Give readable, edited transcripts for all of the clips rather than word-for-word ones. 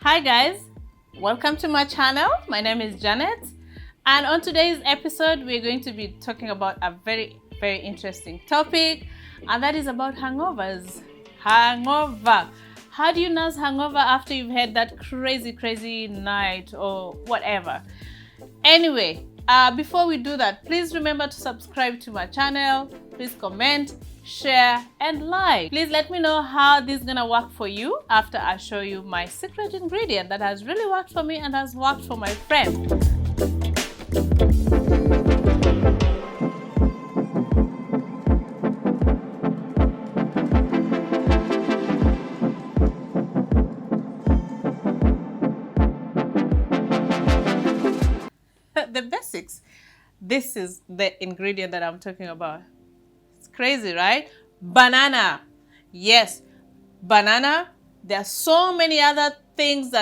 Hi guys, welcome to my channel. My name is Janet, and on today's episode we're going to be talking about a very interesting topic, and that is about hangovers. Hangover. How do you nurse hangover after you've had that crazy night or whatever? Anyway, before we do that, please remember to subscribe to my channel. Please comment, share and like. Please let me know how this is gonna work for you after I show you my secret ingredient that has really worked for me and has worked for my friend. The basics. This is the ingredient that I'm talking about. It's crazy, right? Banana. Yes, banana. There are so many other things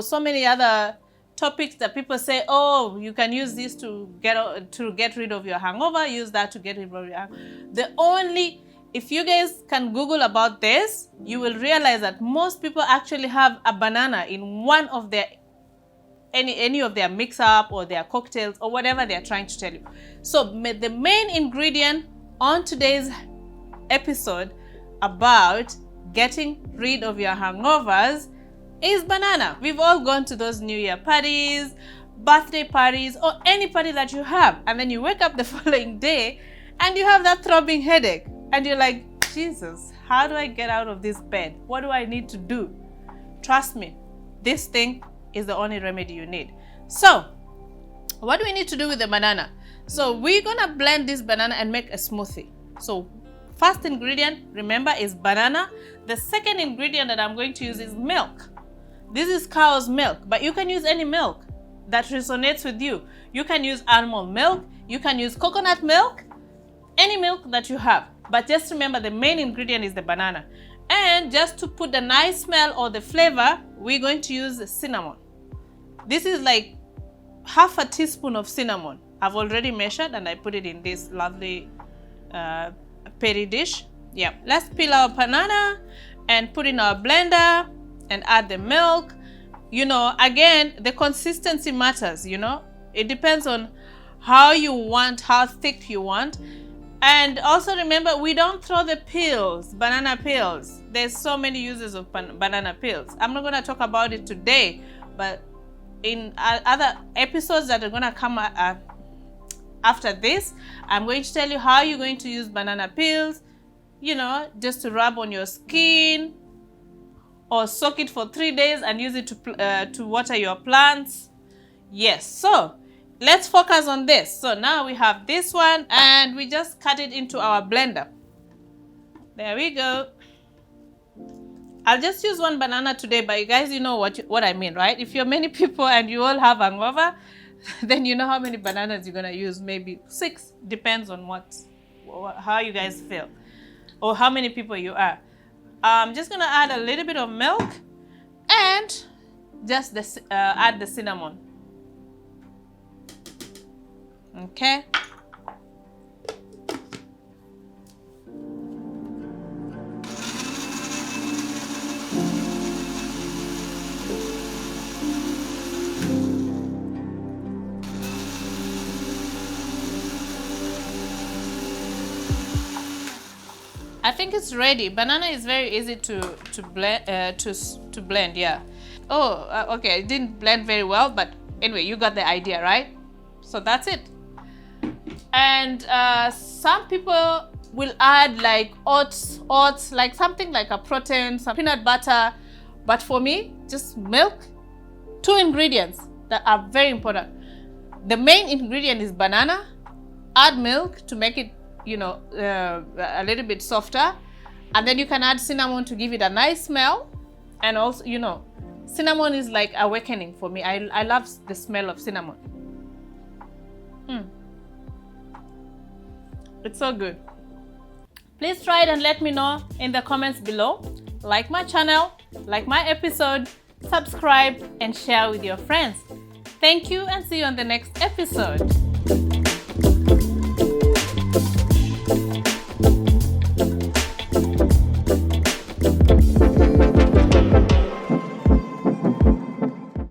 so many other topics that people say, oh, you can use this to get rid of your hangover, use that to get rid of your hangover. If you guys can Google about this, you will realize that most people actually have a banana in one of their any of their mix-up or their cocktails or whatever they're trying to tell you. So the main ingredient on today's episode about getting rid of your hangovers is banana. We've all gone to those New Year parties, birthday parties, or any party that you have, and then you wake up the following day and you have that throbbing headache and you're like, Jesus, how do I get out of this bed? What do I need to do? Trust me, this thing is the only remedy you need. So what do we need to do with the banana? So we're gonna blend this banana and make a smoothie. So first ingredient, remember, is banana. The second ingredient that I'm going to use is milk. This is cow's milk, but you can use any milk that resonates with you. You can use almond milk, you can use coconut milk, any milk that you have. But just remember, the main ingredient is the banana. And just to put the nice smell or the flavor, we're going to use cinnamon. This is like half a teaspoon of cinnamon. I've already measured and I put it in this lovely peri dish. Yeah, let's peel our banana and put in our blender and add the milk. You know, again, the consistency matters, you know. It depends on how thick you want. And also remember, we don't throw the peels, banana peels. There's so many uses of banana peels. I'm not going to talk about it today, but in other episodes that are going to come after this, I'm going to tell you how you're going to use banana peels, you know, just to rub on your skin or soak it for 3 days and use it to water your plants. Yes, so let's focus on this. So now we have this one and we just cut it into our blender. There we go. I'll just use one banana today, but you guys, you know what I mean, right? If you're many people and you all have hangover, then you know how many bananas you're gonna use. Maybe 6, depends on how you guys feel or how many people you are. I'm just gonna add a little bit of milk and just add the cinnamon. Okay. I think it's ready. Banana is very easy to blend. Yeah. Oh, okay. It didn't blend very well, but anyway, you got the idea, right? So that's it. And some people will add like oats, like something like a protein, some peanut butter. But for me, just milk. 2 ingredients that are very important. The main ingredient is banana. Add milk to make it, you know, a little bit softer. And then you can add cinnamon to give it a nice smell. And also, you know, cinnamon is like awakening for me. I love the smell of cinnamon. It's so good. Please try it and let me know in the comments below. Like my channel, like my episode, subscribe and share with your friends. Thank you and see you on the next episode.